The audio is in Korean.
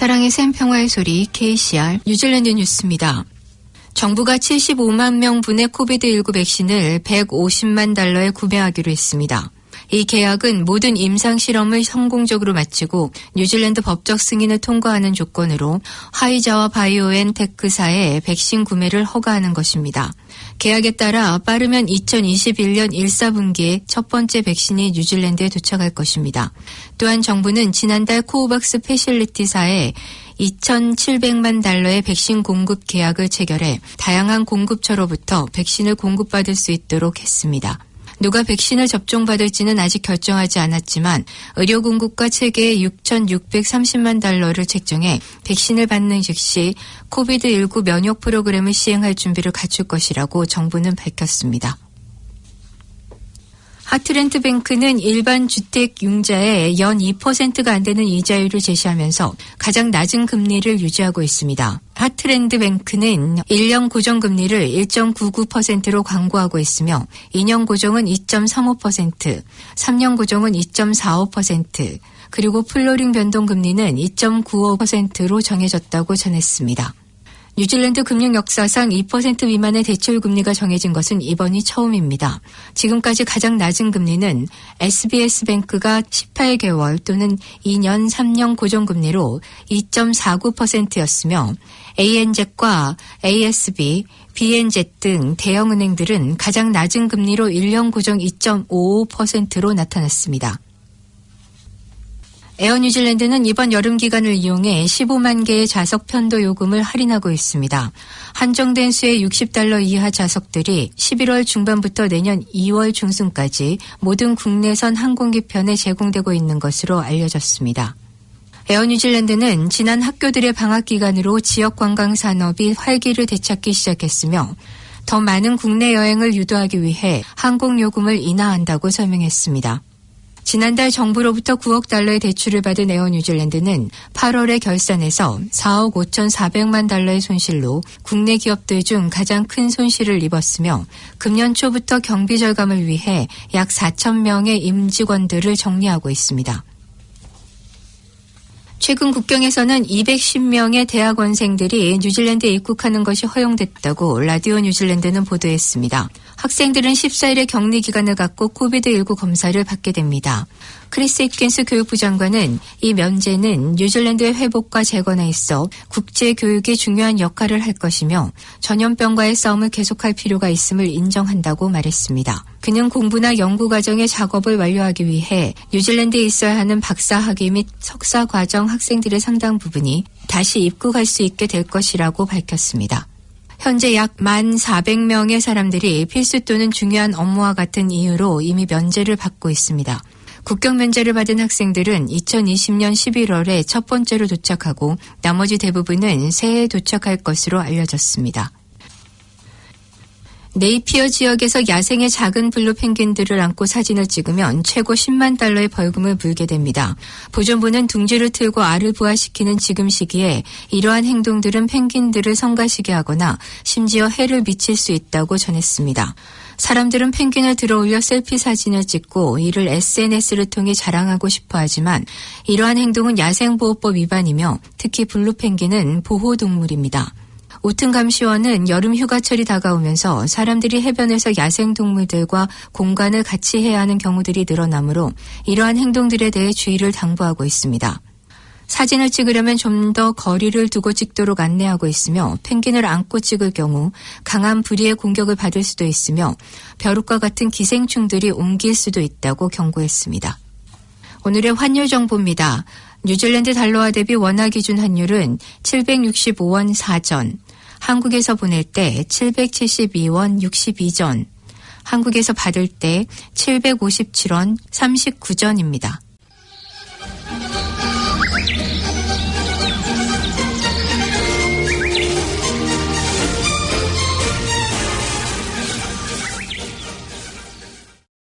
사랑의 샘 평화의 소리 KCR 뉴질랜드 뉴스입니다. 정부가 75만 명분의 코비드19 백신을 150만 달러에 구매하기로 했습니다. 이 계약은 모든 임상실험을 성공적으로 마치고 뉴질랜드 법적 승인을 통과하는 조건으로 화이자와 바이오엔테크사의 백신 구매를 허가하는 것입니다. 계약에 따라 빠르면 2021년 1사분기에 첫 번째 백신이 뉴질랜드에 도착할 것입니다. 또한 정부는 지난달 코우박스 패실리티사에 2,700만 달러의 백신 공급 계약을 체결해 다양한 공급처로부터 백신을 공급받을 수 있도록 했습니다. 누가 백신을 접종받을지는 아직 결정하지 않았지만 의료 공급과 체계에 6,630만 달러를 책정해 백신을 받는 즉시 코비드19 면역 프로그램을 시행할 준비를 갖출 것이라고 정부는 밝혔습니다. 하트랜드뱅크는 일반 주택 융자에 연 2%가 안 되는 이자율을 제시하면서 가장 낮은 금리를 유지하고 있습니다. 하트랜드뱅크는 1년 고정금리를 1.99%로 광고하고 있으며 2년 고정은 2.35%, 3년 고정은 2.45%, 그리고 플로링 변동금리는 2.95%로 정해졌다고 전했습니다. 뉴질랜드 금융 역사상 2% 미만의 대출금리가 정해진 것은 이번이 처음입니다. 지금까지 가장 낮은 금리는 SBS뱅크가 18개월 또는 2년, 3년 고정금리로 2.49%였으며 ANZ과 ASB, BNZ 등 대형은행들은 가장 낮은 금리로 1년 고정 2.55%로 나타났습니다. 에어 뉴질랜드는 이번 여름 기간을 이용해 15만 개의 좌석 편도 요금을 할인하고 있습니다. 한정된 수의 $60 이하 좌석들이 11월 중반부터 내년 2월 중순까지 모든 국내선 항공기 편에 제공되고 있는 것으로 알려졌습니다. 에어 뉴질랜드는 지난 학교들의 방학 기간으로 지역 관광 산업이 활기를 되찾기 시작했으며 더 많은 국내 여행을 유도하기 위해 항공 요금을 인하한다고 설명했습니다. 지난달 정부로부터 9억 달러의 대출을 받은 에어 뉴질랜드는 8월에 결산에서 4억 5,400만 달러의 손실로 국내 기업들 중 가장 큰 손실을 입었으며 금년 초부터 경비 절감을 위해 약 4,000명의 임직원들을 정리하고 있습니다. 최근 국경에서는 210명의 대학원생들이 뉴질랜드에 입국하는 것이 허용됐다고 라디오 뉴질랜드는 보도했습니다. 학생들은 14일의 격리 기간을 갖고 코비드19 검사를 받게 됩니다. 크리스 힉킨스 교육부 장관은 이 면제는 뉴질랜드의 회복과 재건에 있어 국제교육이 중요한 역할을 할 것이며 전염병과의 싸움을 계속할 필요가 있음을 인정한다고 말했습니다. 그는 공부나 연구과정의 작업을 완료하기 위해 뉴질랜드에 있어야 하는 박사학위 및 석사과정 학생들의 상당 부분이 다시 입국할 수 있게 될 것이라고 밝혔습니다. 현재 약 1,400명의 사람들이 필수 또는 중요한 업무와 같은 이유로 이미 면제를 받고 있습니다. 국경 면제를 받은 학생들은 2020년 11월에 첫 번째로 도착하고 나머지 대부분은 새해에 도착할 것으로 알려졌습니다. 네이피어 지역에서 야생의 작은 블루 펭귄들을 안고 사진을 찍으면 최고 10만 달러의 벌금을 물게 됩니다. 보존부는 둥지를 틀고 알을 부화시키는 지금 시기에 이러한 행동들은 펭귄들을 성가시게 하거나 심지어 해를 미칠 수 있다고 전했습니다. 사람들은 펭귄을 들어올려 셀피 사진을 찍고 이를 SNS를 통해 자랑하고 싶어 하지만 이러한 행동은 야생보호법 위반이며 특히 블루 펭귄은 보호동물입니다. 오튼감시원은 여름 휴가철이 다가오면서 사람들이 해변에서 야생동물들과 공간을 같이 해야 하는 경우들이 늘어나므로 이러한 행동들에 대해 주의를 당부하고 있습니다. 사진을 찍으려면 좀 더 거리를 두고 찍도록 안내하고 있으며 펭귄을 안고 찍을 경우 강한 부리의 공격을 받을 수도 있으며 벼룩과 같은 기생충들이 옮길 수도 있다고 경고했습니다. 오늘의 환율 정보입니다. 뉴질랜드 달러화 대비 원화 기준 환율은 765원 4전, 한국에서 보낼 때 772원 62전, 한국에서 받을 때 757원 39전입니다.